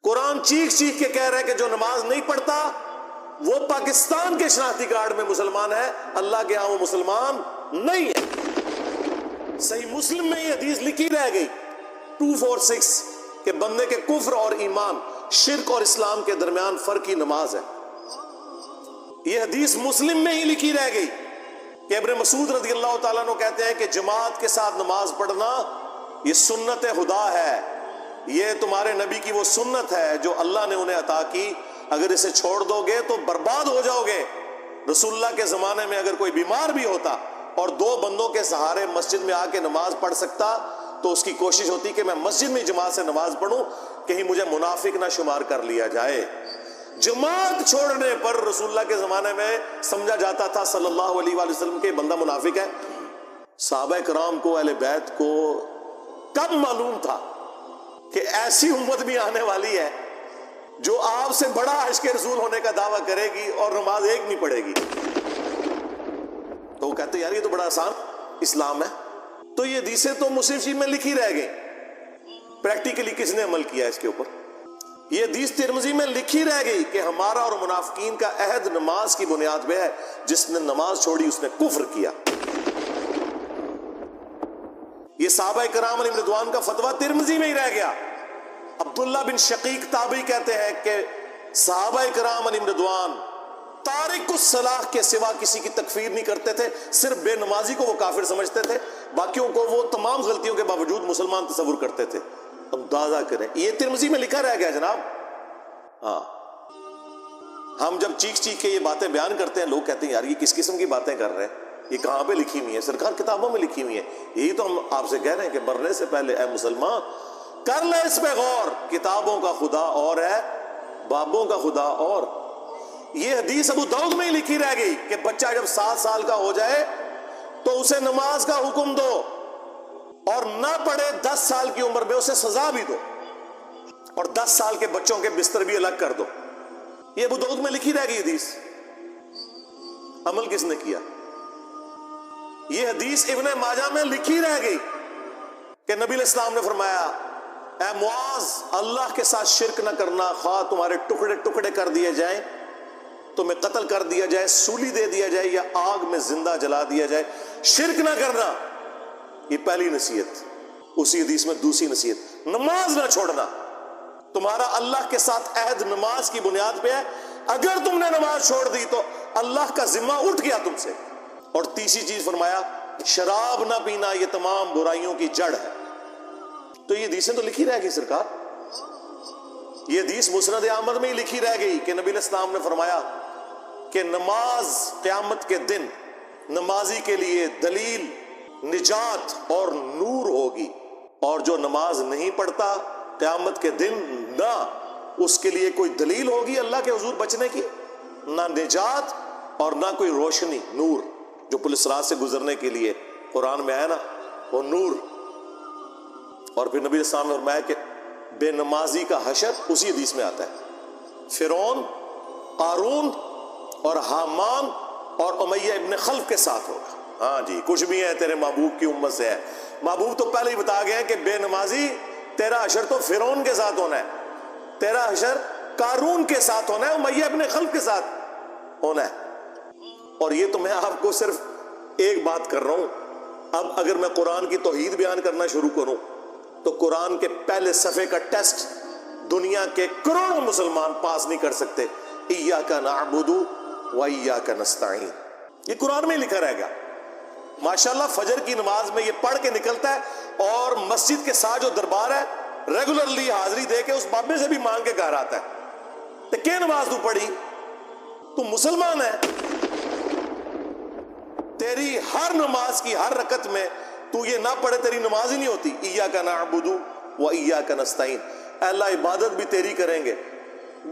قرآن چیخ چیخ کے کہہ رہا ہے کہ جو نماز نہیں پڑھتا وہ پاکستان کے شناختی کارڈ میں مسلمان ہے، اللہ کے ہاں وہ مسلمان نہیں ہے۔ صحیح مسلم میں یہ حدیث لکھی رہ گئی 246 کہ بندے کے کفر اور ایمان، شرک اور اسلام کے درمیان فرق ہی نماز ہے۔ یہ حدیث مسلم میں ہی لکھی رہ گئی کہ ابن مسعود رضی اللہ تعالیٰ عنہ کہتے ہیں کہ جماعت کے ساتھ نماز پڑھنا یہ سنت خدا ہے، یہ تمہارے نبی کی وہ سنت ہے جو اللہ نے انہیں عطا کی، اگر اسے چھوڑ دو گے تو برباد ہو جاؤ گے۔ رسول اللہ کے زمانے میں اگر کوئی بیمار بھی ہوتا اور 2 بندوں کے سہارے مسجد میں آ کے نماز پڑھ سکتا تو اس کی کوشش ہوتی کہ میں مسجد میں جماعت سے نماز پڑھوں، کہیں مجھے منافق نہ شمار کر لیا جائے۔ جماعت چھوڑنے پر رسول اللہ کے زمانے میں سمجھا جاتا تھا صلی اللہ علیہ وآلہ وسلم کہ بندہ منافق ہے۔ صحابہ کرام کو، اہل بیت کو کب معلوم تھا کہ ایسی امت بھی آنے والی ہے جو آپ سے بڑا عشق رسول ہونے کا دعویٰ کرے گی اور نماز ایک نہیں پڑھے گی؟ تو وہ کہتے یار یہ تو بڑا آسان اسلام ہے۔ تو یہ حدیثیں تو مسلم شریف میں لکھی رہ گئی، پریکٹیکلی کس نے عمل کیا اس کے اوپر؟ یہ حدیث ترمذی میں لکھی رہ گئی کہ ہمارا اور منافقین کا عہد نماز کی بنیاد پہ ہے، جس نے نماز چھوڑی اس نے کفر کیا۔ یہ صحابہ کرام علیہ رضوان کا فتویٰ ترمذی میں ہی رہ گیا۔ عبداللہ بن شقیق تابعی کہتے ہیں کہ صحابہ کرام علیہ رضوان تارک الصلاح کے سوا کسی کی تکفیر نہیں کرتے تھے، صرف بے نمازی کو وہ کافر سمجھتے تھے، باقیوں کو وہ تمام غلطیوں کے باوجود مسلمان تصور کرتے تھے۔ اندازہ کریں، یہ ترمذی میں لکھا رہ گیا جناب۔ ہاں، ہم جب چیخ چیخ کے یہ باتیں بیان کرتے ہیں، لوگ کہتے ہیں یار یہ کس قسم کی باتیں کر رہے ہیں، یہ کہاں پہ لکھی ہوئی ہیں؟ سرکار کتابوں میں لکھی ہوئی ہیں۔ یہی تو ہم آپ سے کہہ رہے ہیں کہ مرنے سے پہلے اے مسلمان کر لے اس پہ غور، کتابوں کا خدا اور ہے، بابوں کا خدا اور۔ یہ حدیث ابو داؤد میں ہی لکھی رہ گئی کہ بچہ جب 7 سال کا ہو جائے تو اسے نماز کا حکم دو، اور نہ پڑھے 10 سال کی عمر میں اسے سزا بھی دو، اور 10 سال کے بچوں کے بستر بھی الگ کر دو۔ یہ ابو داؤد میں لکھی رہ گئی حدیث۔ عمل کس نے کیا؟ یہ حدیث ابن ماجہ میں لکھی رہ گئی کہ نبی علیہ السلام نے فرمایا اے معاذ، اللہ کے ساتھ شرک نہ کرنا، خواہ تمہارے ٹکڑے ٹکڑے کر دیے جائیں، تمہیں قتل کر دیا جائے، سولی دے دیا جائے، یا آگ میں زندہ جلا دیا جائے، شرک نہ کرنا۔ یہ پہلی نصیحت۔ اسی حدیث میں دوسری نصیحت، نماز نہ چھوڑنا۔ تمہارا اللہ کے ساتھ عہد نماز کی بنیاد پہ ہے، اگر تم نے نماز چھوڑ دی تو اللہ کا ذمہ اٹھ گیا تم سے۔ اور تیسری چیز فرمایا شراب نہ پینا، یہ تمام برائیوں کی جڑ ہے۔ تو یہ حدیثیں تو لکھی رہ گئی سرکار۔ یہ حدیث مسند احمد میں ہی لکھی رہ گئی کہ نبی علیہ السلام نے فرمایا کہ نماز قیامت کے دن نمازی کے لیے دلیل، نجات اور نور ہوگی، اور جو نماز نہیں پڑھتا قیامت کے دن نہ اس کے لیے کوئی دلیل ہوگی اللہ کے حضور بچنے کی، نہ نجات اور نہ کوئی روشنی، نور جو پولیس رات سے گزرنے کے لیے قرآن میں آیا نا، وہ نور۔ اور پھر نبی السلام نے فرمایا کہ بے نمازی کا حشر اسی حدیث میں آتا ہے، فرعون، قارون اور حامان اور امیہ ابن خلف کے ساتھ ہوگا۔ ہاں جی، کچھ بھی ہے تیرے محبوب کی امت سے ہے۔ محبوب تو پہلے ہی بتا گئے ہیں کہ بے نمازی تیرا حشر تو فرعون کے ساتھ ہونا ہے، تیرا حشر قارون کے ساتھ ہونا ہے، امیہ ابن خلف کے ساتھ ہونا ہے۔ اور یہ تو میں آپ کو صرف ایک بات کر رہا ہوں۔ اب اگر میں قرآن کی توحید بیان کرنا شروع کروں تو قرآن کے پہلے صفحے کا ٹیسٹ دنیا کے کروڑوں مسلمان پاس نہیں کر سکتے۔ ایاک نعبد و ایاک نستعین، یہ قرآن میں لکھا رہ گیا۔ ماشاءاللہ فجر کی نماز میں یہ پڑھ کے نکلتا ہے، اور مسجد کے ساتھ جو دربار ہے ریگولرلی حاضری دے کے اس بابے سے بھی مانگ کے گھر آتا ہے۔ تو کیا نماز تو پڑھی؟ تو مسلمان ہے، تیری ہر نماز کی ہر رکعت میں تو یہ نہ پڑھے تیری نماز ہی نہیں ہوتی۔ ایاک نعبد و ایاک نستعین، اے اللہ عبادت بھی تیری کریں گے،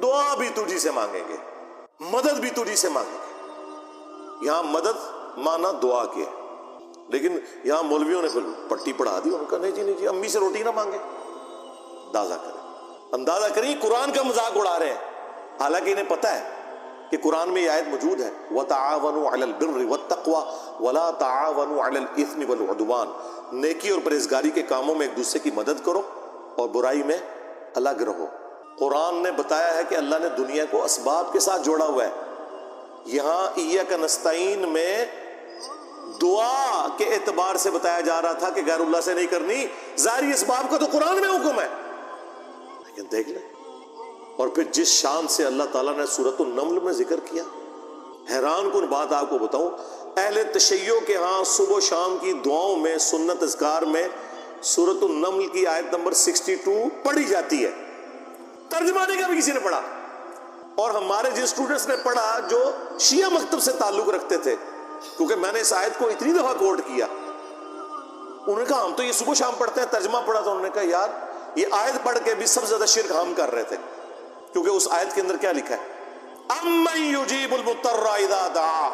دعا بھی تجھی سے مانگیں گے، مدد بھی تجھی سے مانگیں گے۔ یہاں مدد مانا دعا کے، لیکن یہاں مولویوں نے پھر پٹی پڑھا دی، ان کا نہیں جی امی سے روٹی نہ مانگے۔ اندازہ کریں قرآن کا مذاق اڑا رہے ہیں، حالانکہ انہیں پتہ ہے کہ قرآن میں یہ آیت موجود ہے وَتَعَاوَنُوا عَلَى الْبِرِّ وَالتَّقْوَى وَلَا تَعَاوَنُوا عَلَى الْإِثْمِ وَالْعُدْوَانِ، نیکی اور پرہیزگاری کے کاموں میں ایک دوسرے کی مدد کرو اور برائی میں الگ رہو۔ قرآن نے بتایا ہے کہ اللہ نے دنیا کو اسباب کے ساتھ جوڑا ہوا ہے. یہاں ایاک نستعین میں دعا کے اعتبار سے بتایا جا رہا تھا کہ غیر اللہ سے نہیں کرنی. ظاہری اسباب کا تو قرآن میں حکم ہے، لیکن دیکھ لیں. اور پھر جس شان سے اللہ تعالیٰ نے سورۃ النمل میں ذکر کیا، حیران کن بات آپ کو بتاؤں، اہل تشیع کے ہاں صبح و شام کی دعاؤں میں، سنت اذکار میں سورۃ النمل کی آیت نمبر 62 پڑھی جاتی ہے. ترجمہ نہیں کا بھی کسی نے پڑھا. اور ہمارے جن اسٹوڈنٹس نے پڑھا جو شیعہ مکتب سے تعلق رکھتے تھے، کیونکہ میں نے اس آیت کو اتنی دفعہ کوٹ کیا، انہوں نے کہا ہم تو یہ صبح شام پڑھتے ہیں. ترجمہ پڑھا تو انہوں نے کہا یار یہ آیت پڑھ کے بھی سب سے زیادہ شرک ہم کر رہے تھے، کیونکہ اس آیت کے اندر کیا لکھا ہے؟ اَمَّن يُجِيبُ الْمُضْطَرَّ إِذَا دَعَا،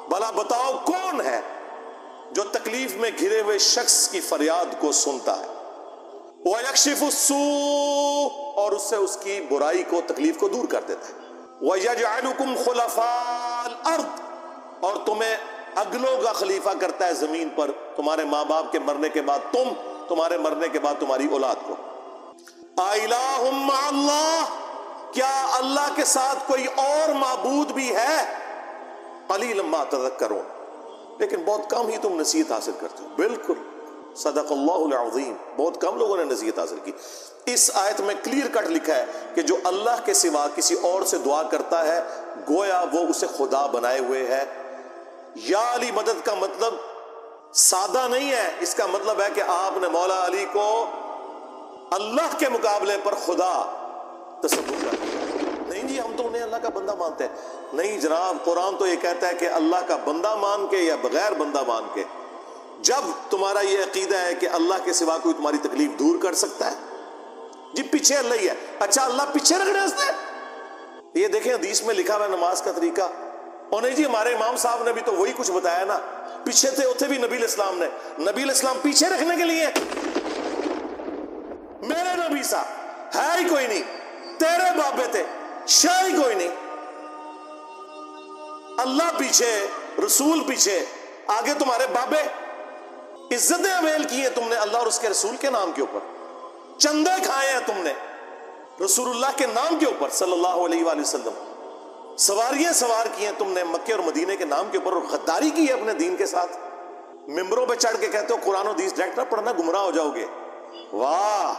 بھلا بتاؤ کون ہے جو تکلیف میں گھرے ہوئے شخص کی فریاد کو سنتا ہے، وَيَكْشِفُ السُّوءَ، اور اس سے اس کی برائی کو، تکلیف کو دور کر دیتا ہے، وَيَجْعَلُكُمْ خُلَفَاءَ الْأَرْضِ، اور تمہیں اگلوں کا خلیفہ کرتا ہے زمین پر، تمہارے ماں باپ کے مرنے کے بعد تم، تمہارے مرنے کے بعد تمہاری اولاد کو. اِلَٰهٌ مَّعَ اللَّهِ، کیا اللہ کے ساتھ کوئی اور معبود بھی ہے؟ قَلِيلًا مَّا تَذَكَّرُونَ، لیکن بہت کم ہی تم نصیحت حاصل کرتے ہو. بالکل صدق اللہ العظیم، بہت کم لوگوں نے نصیحت حاصل کی. اس آیت میں کلیئر کٹ لکھا ہے کہ جو اللہ کے سوا کسی اور سے دعا کرتا ہے گویا وہ اسے خدا بنائے ہوئے ہے. یا علی مدد کا مطلب سادہ نہیں ہے، اس کا مطلب ہے کہ آپ نے مولا علی کو اللہ کے مقابلے پر خدا تصور کر دیا. نہیں جی ہم تو انہیں اللہ کا بندہ مانتے ہیں. نہیں جناب، قرآن تو یہ کہتا ہے کہ اللہ کا بندہ مان کے یا بغیر بندہ مان کے. جب تمہارا یہ عقیدہ ہے کہ اللہ کے سوا کوئی تمہاری تکلیف دور کر سکتا ہے، جی پیچھے اللہ ہی ہے. اچھا اللہ پیچھے رکھ رہے ہیں. یہ دیکھیں حدیث میں لکھا ہوا ہے نماز کا طریقہ. اور نہیں جی ہمارے امام صاحب نے بھی تو وہی کچھ بتایا نا، پیچھے تھے اتنے بھی نبی علیہ السلام نے. نبی علیہ السلام پیچھے رکھنے کے لیے، میرے نبی صاحب ہے ہی کوئی نہیں، تیرے بابے تھے شاہ ہی کوئی نہیں. اللہ پیچھے، رسول پیچھے، آگے تمہارے بابے. عزتیں اویل کی ہیں تم نے اللہ اور اس کے رسول کے نام کے اوپر، چندے کھائے ہیں تم نے رسول اللہ کے نام کے اوپر صلی اللہ علیہ وآلہ وسلم، سواریاں سوار کی ہیں تم نے مکے اور مدینے کے نام کے اوپر، اور غداری کی ہے اپنے دین کے ساتھ. ممبروں پہ چڑھ کے کہتے ہو قرآن و حدیث ڈائریکٹ نہ پڑھنا گمراہ ہو جاؤ گے. واہ،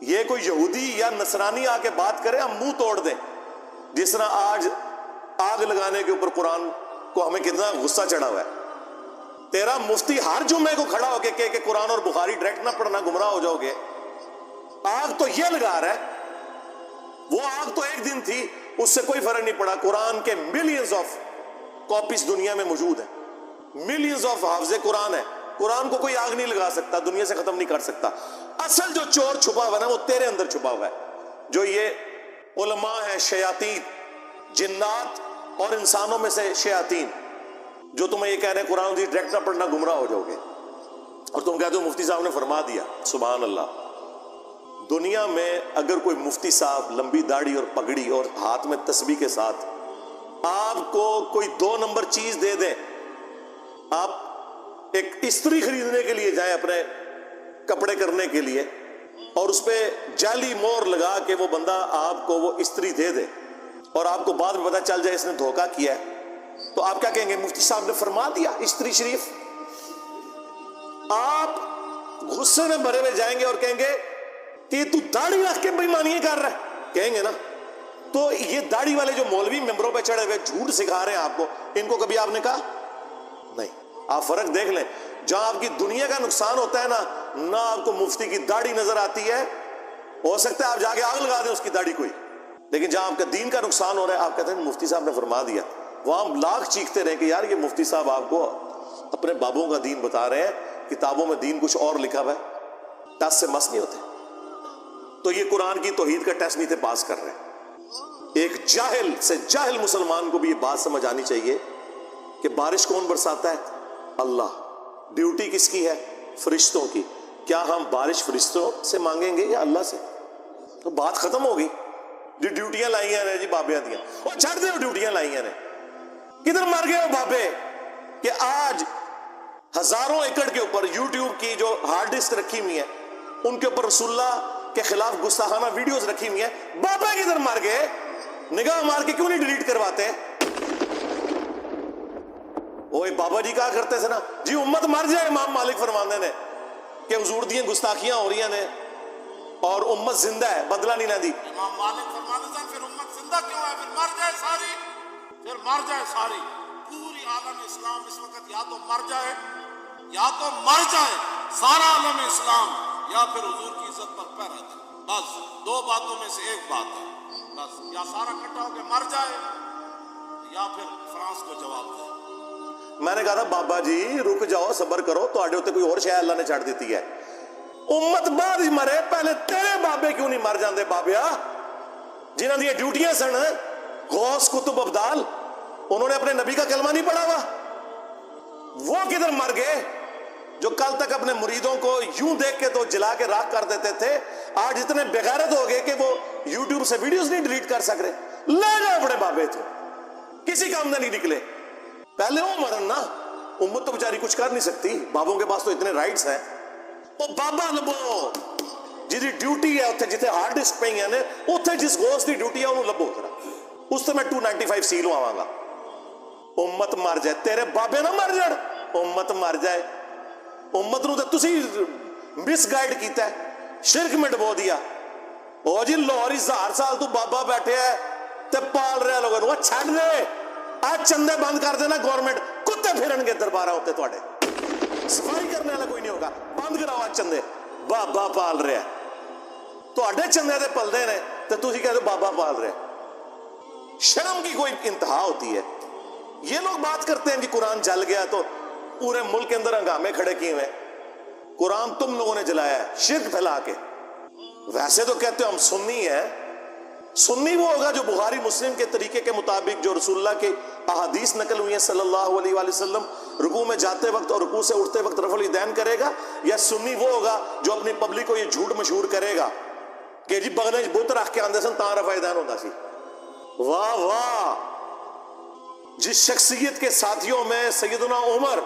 یہ کوئی یہودی یا نصرانی آ کے بات کرے ہم منہ توڑ دیں. جس طرح آج آگ لگانے کے اوپر قرآن کو ہمیں کتنا غصہ چڑھا ہوا ہے. تیرا مفتی ہر جمعے کو کھڑا ہو کے کہ قرآن اور بخاری ڈائریکٹ نہ پڑھنا گمراہ ہو جاؤ گے. آگ تو یہ لگا رہا ہے، وہ آگ تو ایک دن تھی، اس سے کوئی فرق نہیں پڑا. قرآن کے ملینز آف کاپیز دنیا میں موجود ہیں، ملینز آف حافظ قرآن ہے. قرآن کو کوئی آگ نہیں لگا سکتا، دنیا سے ختم نہیں کر سکتا. اصل جو چور چھپا ہوا ہے وہ تیرے اندر چھپا ہوا ہے. جو یہ علماء ہیں شیاطین، جنات اور انسانوں میں سے شیاطین، جو تمہیں یہ کہہ رہے ہیں قرآن حدیث ڈائریکٹ نہ پڑھنا گمراہ ہو جاؤ گے، اور تم کہتے ہو مفتی صاحب نے فرما دیا. سبحان اللہ. دنیا میں اگر کوئی مفتی صاحب لمبی داڑھی اور پگڑی اور ہاتھ میں تسبیح کے ساتھ آپ کو کوئی 2 نمبر چیز دے دیں، آپ ایک استری خریدنے کے لیے جائیں اپنے کپڑے کرنے کے لیے، اور اس پہ جعلی مور لگا کے وہ بندہ آپ کو وہ استری دے دے، اور آپ کو بعد میں پتہ چل جائے اس نے دھوکہ کیا ہے، تو آپ کیا کہیں گے؟ مفتی صاحب نے فرما دیا استری شریف. آپ غصے میں بھرے ہوئے جائیں گے اور کہیں گے کہ تو داڑھی رکھ کے بےایمانیاں کر رہا ہے، کہیں گے نا. تو یہ داڑھی والے جو مولوی ممبروں پہ چڑھے ہوئے جھوٹ سکھا رہے ہیں آپ کو، ان کو کبھی آپ نے کہا نہیں. آپ فرق دیکھ لیں، جہاں آپ کی دنیا کا نقصان ہوتا ہے نہ آپ کو مفتی کی داڑھی نظر آتی ہے، ہو سکتا ہے آپ جا کے آگ لگا دیں اس کی داڑھی کوئی، لیکن جہاں آپ کا دین کا نقصان ہو رہا ہے آپ کہتے ہیں مفتی صاحب نے فرما دیا. وہاں لاکھ چیختے رہے کہ یار یہ مفتی صاحب آپ کو اپنے بابوں کا دین بتا رہے ہیں، کتابوں میں دین کچھ اور لکھا ہوا ہے، ٹس سے مس نہیں ہوتے. تو یہ قرآن کی توحید کا ٹیسٹ نہیں تھے پاس کر رہے. ایک جاہل سے جاہل مسلمان کو بھی یہ بات سمجھ آنی چاہیے کہ بارش کون برساتا ہے؟ اللہ. ڈیوٹی کس کی ہے؟ فرشتوں کی. کیا ہم بارش فرشتوں سے مانگیں گے یا اللہ سے؟ تو بات ختم ہوگی. جو ڈیوٹیاں لائی ہیں جی بابیاں دیا، وہ چھڑ دے. ڈیوٹیاں لائی ہیں کدھر مر گئے وہ بابے کہ آج ہزاروں ایکڑ کے اوپر یوٹیوب کی جو ہارڈ ڈسک رکھی ہوئی ہے ان کے اوپر رسول اللہ کے خلاف گستاخانہ ویڈیوز رکھی ہوئی ہیں. بابا کدھر مر گئے؟ نگاہ مار کے کیوں نہیں ڈیلیٹ کرواتے؟ وہ بابا جی کہا کرتے تھے نا جی امت مر جائے. امام مالک فرماندے نے کہ حضور دیاں گستاخیاں ہو رہی ہیں اور امت زندہ ہے، بدلہ نہیں لیندی. امام مالک فرماتے تھے پھر امت زندہ کیوں ہے؟ پھر مر جائے ساری، پھر مر جائے ساری. پوری عالم اسلام اس وقت یا تو مر جائے، یا تو مر جائے سارا عالم اسلام، یا پھر حضور کی عزت پر پہ رہتا. بس دو باتوں میں سے ایک بات ہے، بس یا سارا اکٹھا ہو کے مر جائے یا پھر فرانس کو جواب دے. میں نے کہا تھا بابا جی رک جاؤ، صبر کرو، تو آڈے ہوتے کوئی اور شاید اللہ نے چھاڑ دیتی ہے. امت بعد ہی مرے، پہلے تیرے بابے کیوں نہیں مر جاندے بابیا جنہاں دی ڈیوٹیاں سن؟ غوث کتب ابدال، انہوں نے اپنے نبی کا کلمہ نہیں پڑھا ہوا؟ وہ کدھر مر گئے جو کل تک اپنے مریدوں کو یوں دیکھ کے تو جلا کے راکھ کر دیتے تھے، آج اتنے بغیرت ہو گئے کہ وہ یوٹیوب سے ویڈیوز نہیں ڈیلیٹ کر سک رہے. لے جاؤ اپنے بابے تو کسی کام میں نہیں نکلے. پہلے وہ مرن نا، امت تو بیچاری کچھ کر نہیں سکتی، بابوں کے پاس تو اتنے رائٹس ہیں. وہ بابا لبو جی ڈیوٹی ہے اتنے جتنے ہارڈ ڈسک پہ ہیں اتنے جس غوث دی ڈیوٹی ہے انہوں لبو اتنا اس سے میں 295 سیل آواں گا. امت مر جائے، تیرے بابے نہ مر جان، امت مر جائے. امت نو تے تسی مس گائیڈ کیتا ہے، شرک میں ڈبو دیا. او جی لاہور 1000 سال تو بابا بیٹھے ہے تے پال رہے لوگوں نو، چھڑ دے. آج چندے بند کر دینا گورنمنٹ، کتے پھرن گے دربارہ ہوتے تواڈے. صفائی کرنے والا کوئی نہیں ہوگا، بند کراؤ آج چندے. بابا پال رہے ہیں تواڈے چندے تے پلدے نے تے تسی کہتے بابا پال رہے. شرم کی کوئی انتہا ہوتی ہے. یہ لوگ بات کرتے ہیں کہ قرآن جل گیا تو پورے ملک کے اندر ہنگامے کھڑے کیے ہوئے. قرآن تم لوگوں نے جلایا ہے شرک پھیلا کے. ویسے تو کہتے ہو ہم سنی ہیں. سنی وہ ہوگا جو بخاری مسلم کے طریقے کے مطابق جو رسول اللہ کے احادیث نقل ہوئی ہیں صلی اللہ علیہ وآلہ وسلم رکوع میں جاتے وقت اور رکوع سے اٹھتے وقت رفع الیدین کرے گا، یا سنی وہ ہوگا جو اپنی پبلک کو یہ جھوٹ مشہور کرے گا کہ جی بغلیں بت رکھ کے آندے سن تاں رفع الیدین ہوتا سی. واہ واہ. جس شخصیت کے ساتھیوں میں سیدنا عمر،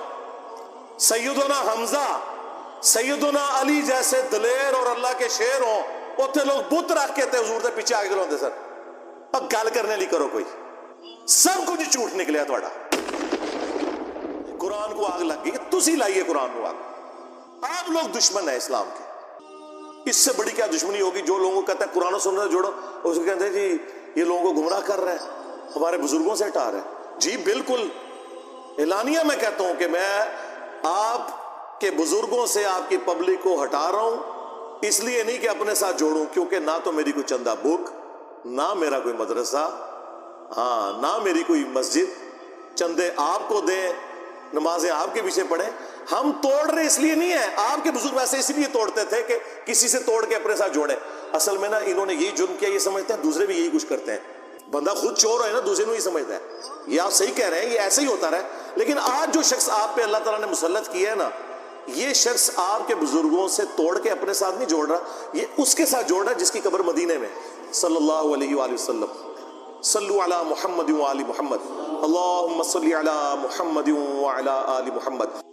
سیدنا حمزہ، سیدنا علی جیسے دلیر اور اللہ کے شیر ہوں، اتنے لوگ بت رکھ کے تے حضور دے پیچھے آگے کھلوندے سن. اب گل کرنے لی کرو کوئی، سب کچھ جھوٹ نکلیا تھوڑا. قرآن کو آگ لگ گئی کہ تسی لائیے قرآن کو آگ. آپ لوگ دشمن ہیں اسلام کے. اس سے بڑی کیا دشمنی ہوگی جو لوگوں کو کہتا ہے قرآن و سنت سے جوڑو، اس کو کہتے ہیں جی یہ لوگوں کو گمراہ کر رہے ہیں، ہمارے بزرگوں سے ہٹا رہے ہیں. جی بالکل اعلانیہ میں کہتا ہوں کہ میں آپ کے بزرگوں سے آپ کی پبلک کو ہٹا رہا ہوں، اس لیے نہیں کہ اپنے ساتھ جوڑوں، کیونکہ نہ تو میری کوئی چندہ بک، نہ میرا کوئی مدرسہ، ہاں نہ میری کوئی مسجد. چندے آپ کو دیں، نمازیں آپ کے پیچھے پڑھیں. ہم توڑ رہے اس لیے نہیں ہے، آپ کے بزرگ ویسے اسی لیے توڑتے تھے کہ کسی سے توڑ کے اپنے ساتھ جوڑیں. اصل میں نا انہوں نے یہی جرم کیا، یہ سمجھتے ہیں دوسرے بھی یہی کچھ کرتے ہیں. بندہ خود چور ہے نا، دوسرے کو ہی سمجھتا ہے. یہ آپ صحیح کہہ رہے ہیں، یہ ایسے ہی ہوتا رہا. لیکن آج جو شخص آپ پہ اللہ تعالیٰ نے مسلط کیا ہے نا، یہ شخص آپ کے بزرگوں سے توڑ کے اپنے ساتھ نہیں جوڑ رہا، یہ اس کے ساتھ جوڑ رہا ہے جس کی قبر مدینے میں صلی اللہ علیہ وآلہ وسلم. صلو علی محمد وآل محمد، اللہم صلی علی محمد وعلی آل محمد.